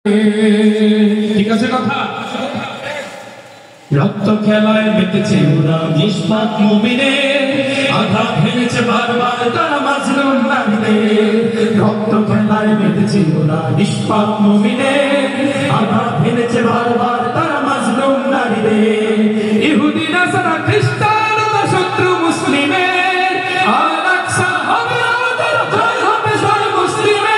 ঠিক আছে কথা। রক্ত খেলায় মেতেছে ওরা নিষ্পাপ মুমিনের, আঘাত হেনেছে বারবার তারা মাজলুম নারীদের। রক্ত খেলায় মেতেছে ওরা নিষ্পাপ মুমিনের, আঘাত হেনেছে বারবার তারা মাজলুম নারীদের। ইহুদি নাসারা খ্রিস্টান শত্রু মুসলিমের, আল আকসা হবে আমাদের জয়, হবে জয় মুসলিমের।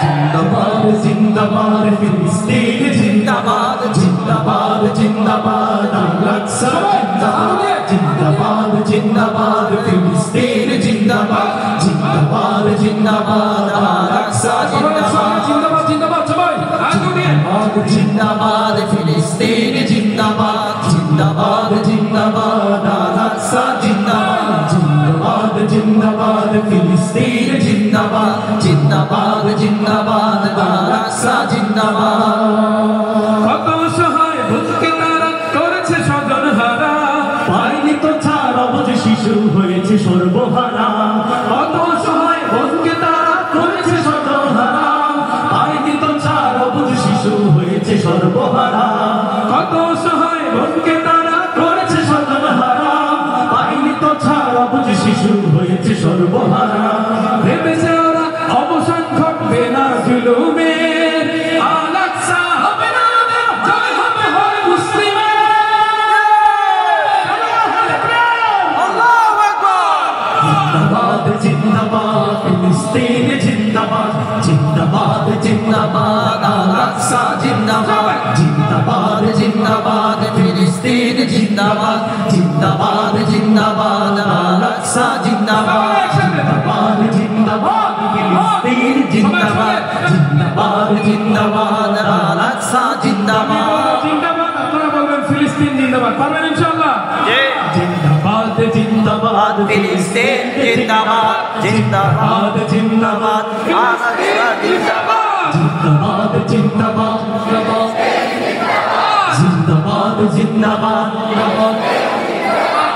জিন্দাবাদ জিন্দাবাদ ফিলিস্তিন, জিন্দাবাদ জিন্দাবাদ জিন্দাবাদ আল আকসা, জিন্দাবাদ জিন্দাবাদ ফিলিস্তিন, জিন্দাবাদ জিন্দাবাদ জিন্দাবাদ আল আকসা, জিন্দাবাদ জিন্দাবাদ সবাই জিন্দাবাদ ফিলিস্তিন, জিন্দাবাদ জিন্দাবাদ জিন্দাবাদ আল আকসা, জিন্দাবাদ জিন্দাবাদ জিন্দাবাদ ফিলিস্তিন, জিন্দাবাদ জিন্দাবাদ জিন্দাবাদ আল আকসা, জিন্দাবাদ। কত সহায় বুঝকে তারা করেছে স্বজন হারা, পায়নি তো ছাড় অবুঝ শিশু হয়েছে সর্বহারা। কত সহায় বুঝকে তারা করেছে স্বজন হারা, পায়নি তো ছাড় অবুঝ শিশু হয়েছে সর্বহারা। কত সহায় বুঝকে তারা করেছে স্বজন হারা, পায়নি তো ছাড় অবুঝ শিশু হয়েছে সর্বহারা। ভেবেছে ওরা অবসান ঘটবে না জুলুমের, আল আকসা হবে না জয়, হবে হয় মুসলিমের। জিন্দাবাদ জিন্দাবাদ ফিলিস্তিন, জিন্দাবাদ জিন্দাবাদ জিন্দাবাদ আল আকসা, জিন্দাবাদ জিন্দাবাদ জিন্দাবাদ ফিলিস্তিন, জিন্দাবাদ জিন্দাবাদ জিন্দাবাদ আল আকসা, জিন্দাবাদ জিন্দাবাদ জিন্দাবাদ ফিলিস্তিন, জিন্দাবাদ জিন্দাবাদ জিন্দাবাদ আল আকসা, জিন্দাবাদ জিন্দাবাদ। আপনারা বলবেন ফিলিস্তিন জিন্দাবাদ, পারবেন ইনশাআল্লাহ? জিন্দাবাদ জিন্দাবাদ ফিলিস্তিন, জিন্দাবাদ জিন্দাবাদ জিন্দাবাদ আল আকসা, জিন্দাবাদ জিন্দাবাদ জিন্দাবাদ জিন্দাবাদ জিন্দাবাদ।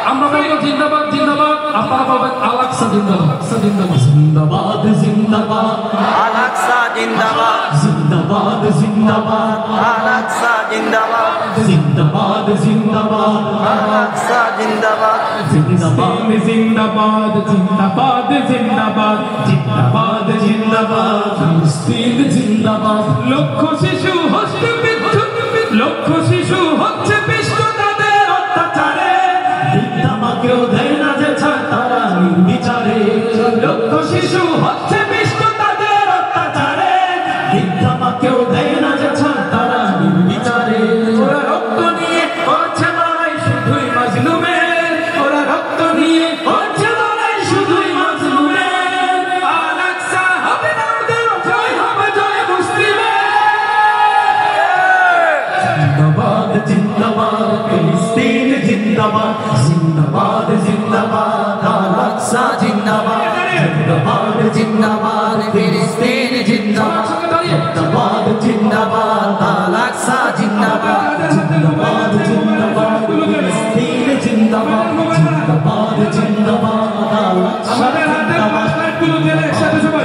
আমরা বলবো জিন্দাবাদ জিন্দাবাদ, আপনারা বলবেন আল আকসা জিন্দাবাদ জিন্দাবাদ। জিন্দাবাদ জিন্দাবাদ আল আকসা, জিন্দাবাদ জিন্দাবাদ জিন্দাবাদ আল আকসা, জিন্দাবাদ জিন্দাবাদ জিন্দাবাদ আল আকসা, জিন্দাবাদ জিন্দাবাদ জিন্দাবাদ জিন্দাবাদ জিন্দাবাদ জিন্দাবাদ জিন্দাবাদ ফিলিস্তিন জিন্দাবাদ। লক্ষ শিশু হচ্ছে বিদ্যুৎ, লক্ষ শিশু হচ্ছে পিষ্ট তাদের অত্যাচারে, বৃদ্ধা মাকেও দেয় না যে ছাড় তারা নির্বিচারে। লক্ষ শিশু হচ্ছে পিষ্ট তাদের অত্যাচারে, বৃদ্ধা মাকেও দেয় না যে ছাড় তারা নির্বিচারে। ওরা রক্ত নিয়ে করছে লড়াই শুধুই মাজলুমের, ওরা রক্ত নিয়ে করছে লড়াই শুধুই মাজলুমের। আল আকসা হবে না ওদের জয়, হবে জয় মুসলিমের। জিন্দাবাদ জিন্দাবাদ ফিলিস্তিন, জিন্দাবাদ জিন্দাবাদ জিন্দাবাদ আল আকসা, জিন্দাবাদ জিন্দাবাদ জিন্দাবাদ ফিলিস্তিন, জিন্দাবাদ জিন্দাবাদ জিন্দাবাদ আল আকসা, জিন্দাবাদ জিন্দাবাদ জিন্দাবাদ ফিলিস্তিন, জিন্দাবাদ জিন্দাবাদ জিন্দাবাদ আল আকসা, জিন্দাবাদ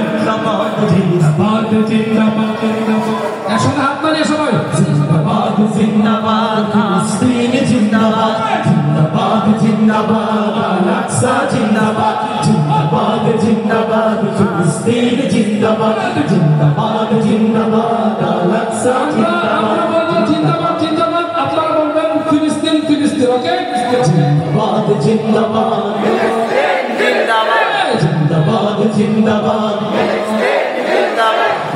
জিন্দাবাদ জিন্দাবাদ জিন্দাবাদ। একসাথে হাত নাড়িয়ে সবাই জিন্দাবাদ জিন্দাবাদ ফিলিস্তিন, জিন্দাবাদ জিন্দাবাদ জিন্দাবাদ আল আকসা, জিন্দাবাদ জিন্দাবাদ জিন্দাবাদ ফিলিস্তিন, জিন্দাবাদ জিন্দাবাদ জিন্দাবাদ আল আকসা, জিন্দাবাদ জিন্দাবাদ জিন্দাবাদ। আপনারা বলবেন ফিলিস্তিন ফিলিস্তিন, ওকে? জিন্দাবাদ জিন্দাবাদ জিন্দাবাদ জিন্দাবাদ জিন্দাবাদ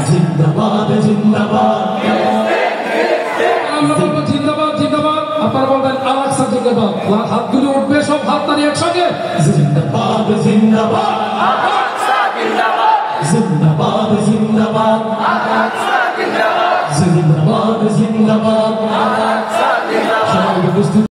জিন্দাবাদ জিন্দাবাদ। আমরা বলবো জিন্দাবাদ জিন্দাবাদ, আপনারা বলবেন আল আকসা জিন্দাবাদ। হাতগুলো উঠবে, সব হাত তালি একসঙ্গে। জিন্দাবাদ জিন্দাবাদ আল আকসা, জিন্দাবাদ জিন্দাবাদ জিন্দাবাদ